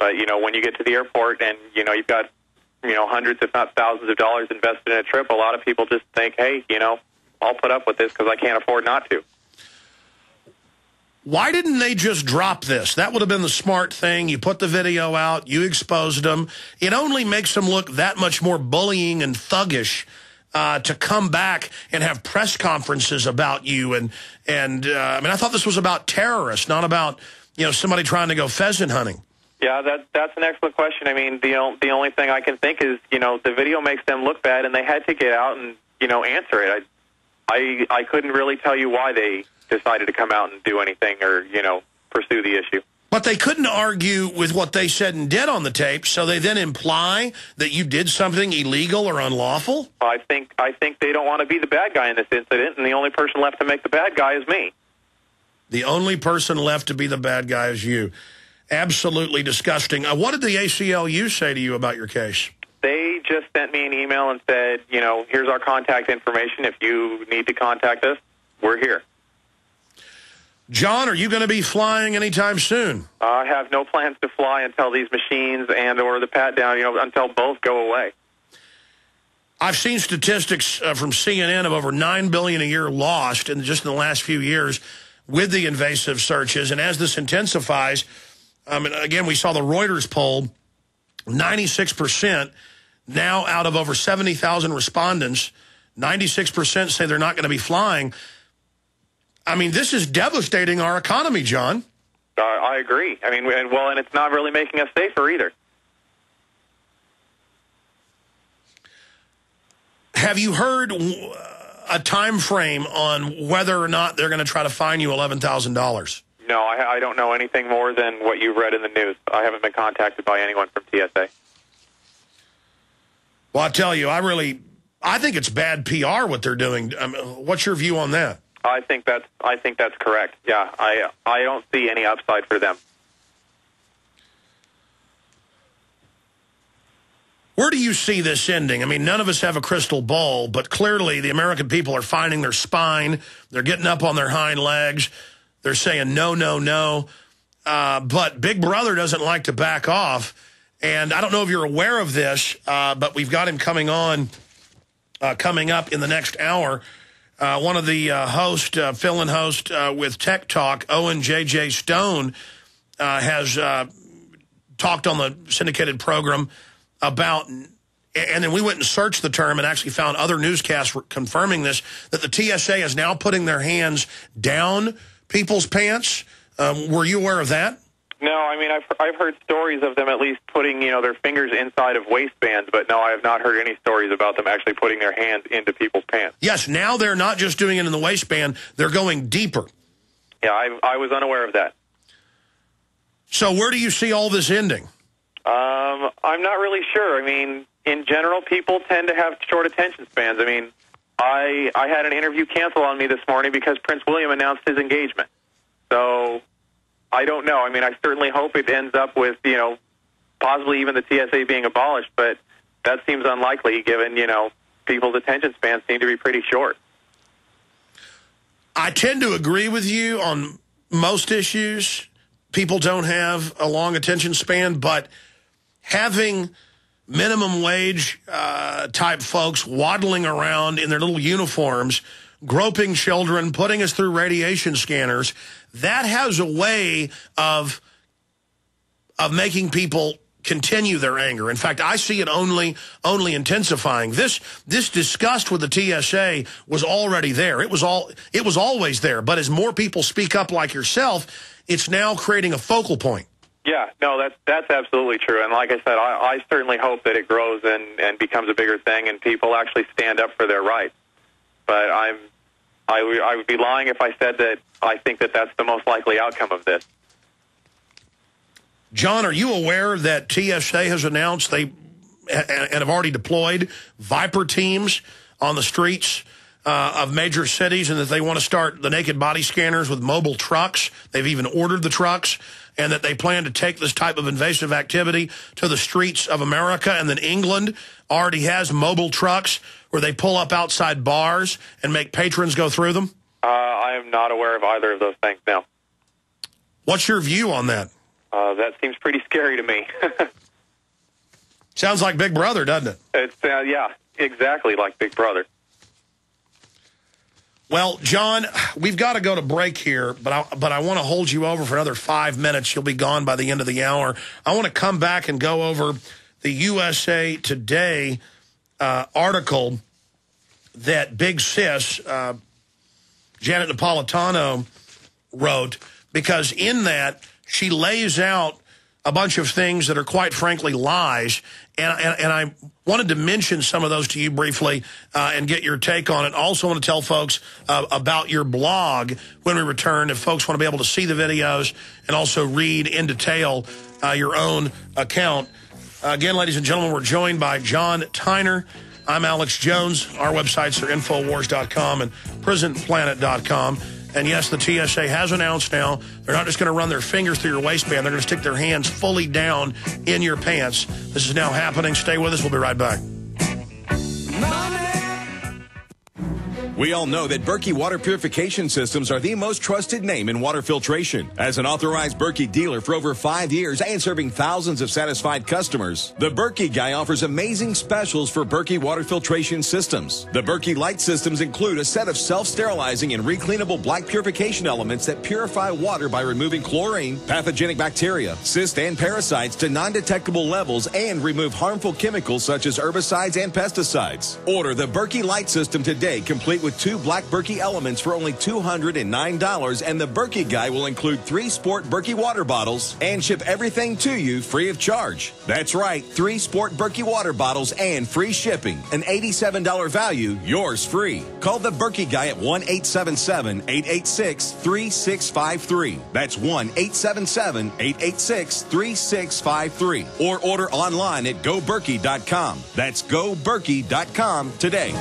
But, you know, when you get to the airport and, you know, you've got, you know, hundreds if not thousands of dollars invested in a trip, a lot of people just think, hey, you know, I'll put up with this because I can't afford not to. Why didn't they just drop this? That would have been the smart thing. You put the video out, you exposed them. It only makes them look that much more bullying and thuggish to come back and have press conferences about you. And I mean, I thought this was about terrorists, not about, you know, somebody trying to go pheasant hunting. Yeah, that's an excellent question. I mean, the only thing I can think is, you know, the video makes them look bad, and they had to get out and, you know, answer it. I couldn't really tell you why they decided to come out and do anything or, you know, pursue the issue. But they couldn't argue with what they said and did on the tape, so they then imply that you did something illegal or unlawful? I think they don't want to be the bad guy in this incident, and the only person left to make the bad guy is me. The only person left to be the bad guy is you. Absolutely disgusting. What did the ACLU say to you about your case? They just sent me an email and said, you know, here's our contact information. If you need to contact us, we're here. John, are you going to be flying anytime soon? I have no plans to fly until these machines and or the pat down, you know, until both go away. I've seen statistics from CNN of over $9 billion a year lost just in the last few years with the invasive searches. And as this intensifies, and again, we saw the Reuters poll, 96% now out of over 70,000 respondents, 96% say they're not going to be flying. I mean, this is devastating our economy, John. I agree. I mean, and it's not really making us safer either. Have you heard a time frame on whether or not they're going to try to fine you $11,000? No, I don't know anything more than what you've read in the news. I haven't been contacted by anyone from TSA. Well, I tell you, I think it's bad PR what they're doing. What's your view on that? I think that's correct. Yeah, I don't see any upside for them. Where do you see this ending? I mean, none of us have a crystal ball, but clearly the American people are finding their spine. They're getting up on their hind legs. They're saying no, no, no. But Big Brother doesn't like to back off. And I don't know if you're aware of this, but we've got him coming up in the next hour. One of the fill-in host with Tech Talk, Owen J.J. Stone, has talked on the syndicated program about, and then we went and searched the term and actually found other newscasts confirming this, that the TSA is now putting their hands down people's pants. Were you aware of that? No, I mean, I've heard stories of them at least putting, you know, their fingers inside of waistbands, but no, I have not heard any stories about them actually putting their hands into people's pants. Yes, now they're not just doing it in the waistband, they're going deeper. Yeah, I was unaware of that. So where do you see all this ending? I'm not really sure. I mean, in general, people tend to have short attention spans. I mean, I had an interview canceled on me this morning because Prince William announced his engagement. So I don't know. I mean, I certainly hope it ends up with, you know, possibly even the TSA being abolished, but that seems unlikely given, you know, people's attention spans seem to be pretty short. I tend to agree with you on most issues. People don't have a long attention span, but having minimum wage type folks waddling around in their little uniforms, groping children, putting us through radiation scanners, that has a way of making people continue their anger. In fact, I see it only intensifying. This disgust with the TSA was already there. It was always there. But as more people speak up like yourself, it's now creating a focal point. Yeah, no, that's absolutely true. And like I said, I certainly hope that it grows and becomes a bigger thing and people actually stand up for their rights. But I would be lying if I said that I think that that's the most likely outcome of this. John, are you aware that TSA has announced they and have already deployed Viper teams on the streets of major cities and that they want to start the naked body scanners with mobile trucks? They've even ordered the trucks, and that they plan to take this type of invasive activity to the streets of America. And then England already has mobile trucks where they pull up outside bars and make patrons go through them? I am not aware of either of those things, no. What's your view on that? That seems pretty scary to me. Sounds like Big Brother, doesn't it? It's yeah, exactly like Big Brother. Well, John, we've got to go to break here, but I want to hold you over for another 5 minutes. You'll be gone by the end of the hour. I want to come back and go over the USA Today article that Big Sis, Janet Napolitano, wrote, because in that she lays out a bunch of things that are quite frankly lies, and I wanted to mention some of those to you briefly and get your take on it. Also want to tell folks about your blog when we return, if folks want to be able to see the videos and also read in detail your own account. Again, ladies and gentlemen, we're joined by John Tyner. I'm Alex Jones. Our websites are Infowars.com and PrisonPlanet.com. And yes, the TSA has announced now they're not just going to run their fingers through your waistband. They're going to stick their hands fully down in your pants. This is now happening. Stay with us. We'll be right back. We all know that Berkey water purification systems are the most trusted name in water filtration. As an authorized Berkey dealer for over 5 years and serving thousands of satisfied customers, the Berkey Guy offers amazing specials for Berkey water filtration systems. The Berkey Light systems include a set of self-sterilizing and recleanable black purification elements that purify water by removing chlorine, pathogenic bacteria, cysts, and parasites to non-detectable levels and remove harmful chemicals such as herbicides and pesticides. Order the Berkey Light system today, complete with 2 black Berkey elements for only $209, and the Berkey Guy will include 3 sport Berkey water bottles and ship everything to you free of charge. That's right, 3 sport Berkey water bottles and free shipping. An $87 value, yours free. Call the Berkey Guy at 1-877-886-3653. That's 1-877-886-3653. Or order online at goberkey.com. That's goberkey.com today.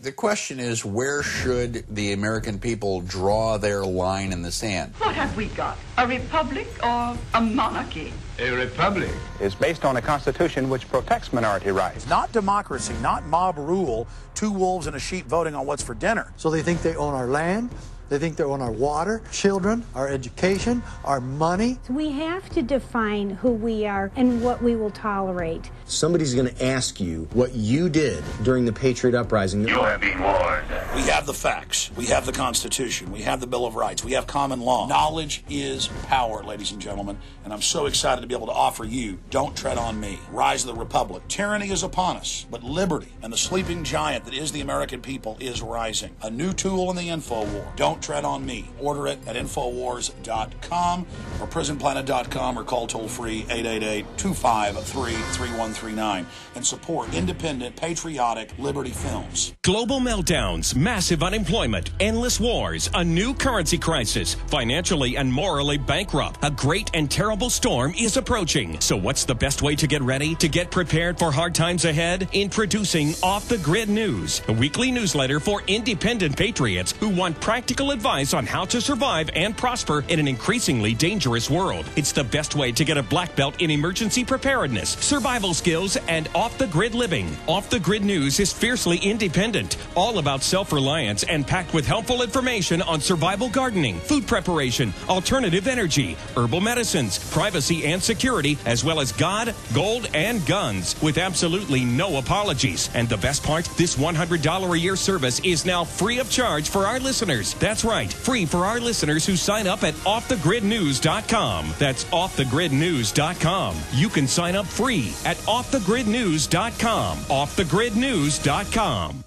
The question is, where should the American people draw their line in the sand? What have we got? A republic or a monarchy? A republic is based on a constitution which protects minority rights. Not democracy, not mob rule, 2 wolves and a sheep voting on what's for dinner. So they think they own our land, they think they own our water, children, our education, our money. We have to define who we are and what we will tolerate. Somebody's going to ask you what you did during the Patriot Uprising. You have been warned. We have the facts. We have the Constitution. We have the Bill of Rights. We have common law. Knowledge is power, ladies and gentlemen. And I'm so excited to be able to offer you Don't Tread on Me, Rise of the Republic. Tyranny is upon us, but liberty and the sleeping giant that is the American people is rising. A new tool in the info war. Don't Tread on Me. Order it at Infowars.com or PrisonPlanet.com or call toll-free 888-253-3139 and support independent, patriotic Liberty films. Global meltdowns, massive unemployment, endless wars, a new currency crisis, financially and morally bankrupt. A great and terrible storm is approaching. So what's the best way to get ready, to get prepared for hard times ahead? Introducing Off the Grid News, a weekly newsletter for independent patriots who want practical advice on how to survive and prosper in an increasingly dangerous world. It's the best way to get a black belt in emergency preparedness, survival skills, and off-the-grid living. Off the Grid News is fiercely independent, all about self-reliance and packed with helpful information on survival gardening, food preparation, alternative energy, herbal medicines, privacy and security, as well as God, gold, and guns, with absolutely no apologies. And the best part, this $100 a year service is now free of charge for our listeners. That's right, free for our listeners who sign up at offthegridnews.com. That's offthegridnews.com. You can sign up free at offthegridnews.com. Offthegridnews.com.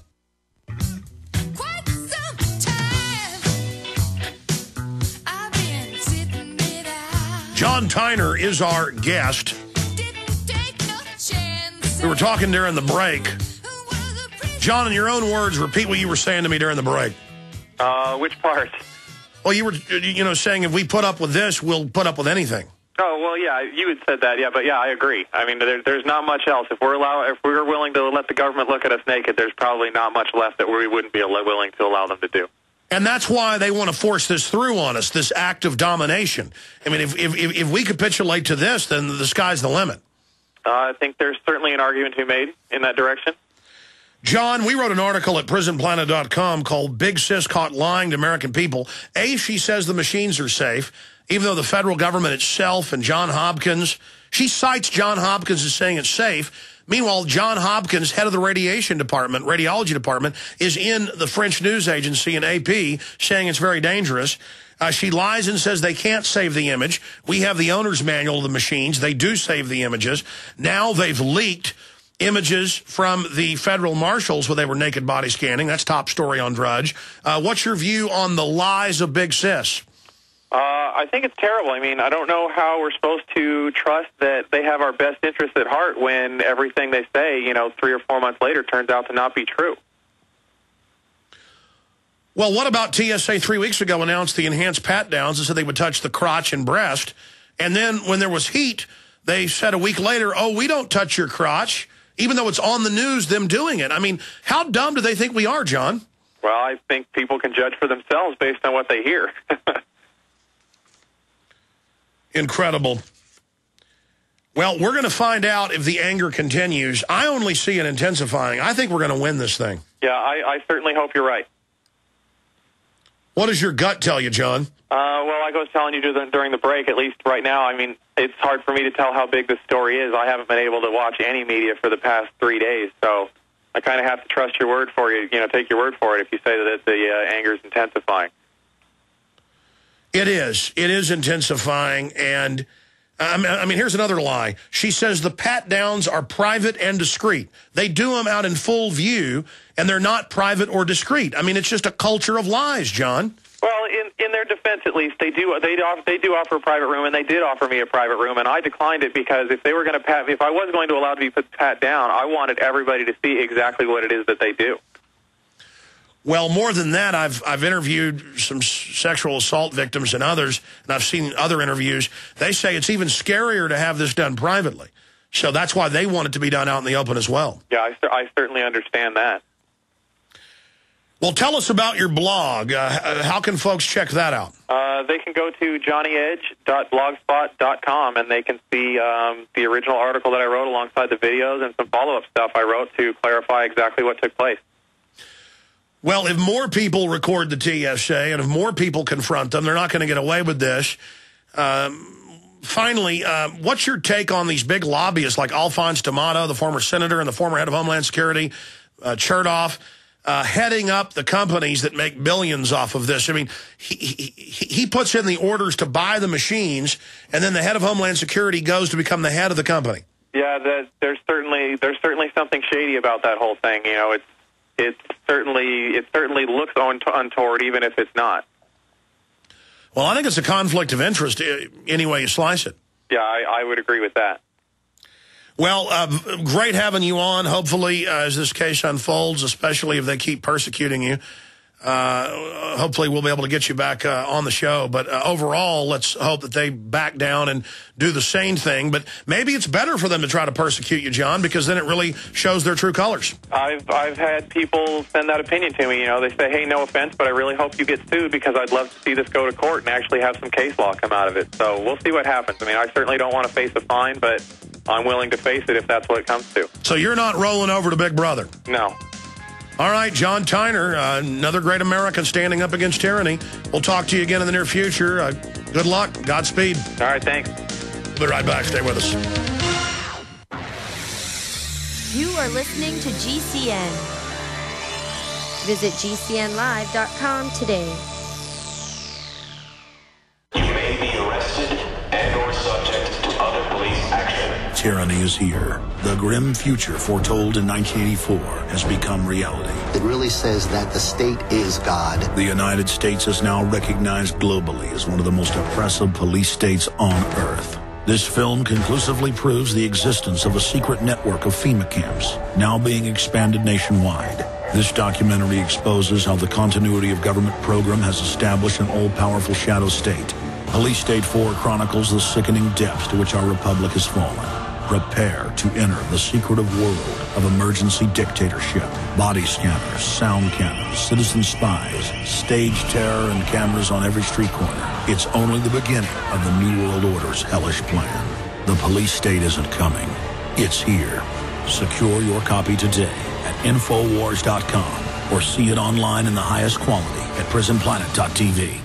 John Tyner is our guest. We were talking during the break. John, in your own words, repeat what you were saying to me during the break. Which part? Well, you were, saying if we put up with this, we'll put up with anything. Oh, well, yeah, you had said that, yeah, but yeah, I agree. I mean, there's not much else. If we're willing to let the government look at us naked, there's probably not much left that we wouldn't be willing to allow them to do. And that's why they want to force this through on us, this act of domination. I mean, if we capitulate to this, then the sky's the limit. I think there's certainly an argument to be made in that direction. John, we wrote an article at PrisonPlanet.com called Big Sis Caught Lying to American People. A, she says the machines are safe. even though the federal government itself and John Hopkins, she cites John Hopkins as saying it's safe. Meanwhile, John Hopkins, head of the radiology department, is in the French news agency and AP saying it's very dangerous. She lies and says they can't save the image. We have the owner's manual of the machines. They do save the images. Now they've leaked images from the federal marshals where they were naked body scanning. That's top story on Drudge. What's your view on the lies of Big Sis? I think it's terrible. I mean, I don't know how we're supposed to trust that they have our best interests at heart when everything they say, 3 or 4 months later turns out to not be true. Well, what about TSA 3 weeks ago announced the enhanced pat-downs and said they would touch the crotch and breast, and then when there was heat, they said a week later, oh, we don't touch your crotch, even though it's on the news, them doing it. I mean, how dumb do they think we are, John? Well, I think people can judge for themselves based on what they hear. Incredible. Well, we're going to find out if the anger continues. I only see it intensifying. I think we're going to win this thing. Yeah, I certainly hope you're right. What does your gut tell you, John? Well, like I was telling you during the break, at least right now, I mean, it's hard for me to tell how big this story is. I haven't been able to watch any media for the past 3 days, so I kind of have to trust your word for you, take your word for it if you say that the anger is intensifying. It is. It is intensifying, and I mean, here's another lie. She says the pat-downs are private and discreet. They do them out in full view, and they're not private or discreet. I mean, it's just a culture of lies, John. Well, in their defense, at least, they do offer a private room, and they did offer me a private room, and I declined it because if they were going to pat me, if I was going to allow to be pat down, I wanted everybody to see exactly what it is that they do. Well, more than that, I've interviewed some sexual assault victims and others, and I've seen other interviews. They say it's even scarier to have this done privately. So that's why they want it to be done out in the open as well. Yeah, I certainly understand that. Well, tell us about your blog. How can folks check that out? They can go to johnnyedge.blogspot.com, and they can see the original article that I wrote alongside the videos and some follow-up stuff I wrote to clarify exactly what took place. Well, if more people record the TSA and if more people confront them, they're not going to get away with this. Finally, what's your take on these big lobbyists like Alphonse D'Amato, the former senator and the former head of Homeland Security, Chertoff, heading up the companies that make billions off of this? I mean, he puts in the orders to buy the machines, and then the head of Homeland Security goes to become the head of the company. Yeah, there's certainly something shady about that whole thing. It certainly looks untoward, even if it's not. Well, I think it's a conflict of interest any way you slice it. Yeah, I would agree with that. Well, great having you on. Hopefully, as this case unfolds, especially if they keep persecuting you, hopefully we'll be able to get you back on the show. But overall, let's hope that they back down and do the same thing. But maybe it's better for them to try to persecute you, John, because then it really shows their true colors. I've had people send that opinion to me. They say, hey, no offense, but I really hope you get sued because I'd love to see this go to court and actually have some case law come out of it. So we'll see what happens. I mean, I certainly don't want to face a fine, but I'm willing to face it if that's what it comes to. So you're not rolling over to Big Brother? No. All right, John Tyner, another great American standing up against tyranny. We'll talk to you again in the near future. Good luck. Godspeed. All right, thanks. We'll be right back. Stay with us. You are listening to GCN. Visit GCNlive.com today. You may be arrested and/or subject to other police action. Tyranny is here. The grim future foretold in 1984 has become reality. It really says that the state is God. The United States is now recognized globally as one of the most oppressive police states on earth. This film conclusively proves the existence of a secret network of FEMA camps, now being expanded nationwide. This documentary exposes how the continuity of government program has established an all-powerful shadow state. Police State 4 chronicles the sickening depths to which our republic has fallen. Prepare to enter the secretive world of emergency dictatorship. Body scanners, sound cannons, citizen spies, stage terror, and cameras on every street corner. It's only the beginning of the New World Order's hellish plan. The police state isn't coming. It's here. Secure your copy today at Infowars.com or see it online in the highest quality at prisonplanet.tv.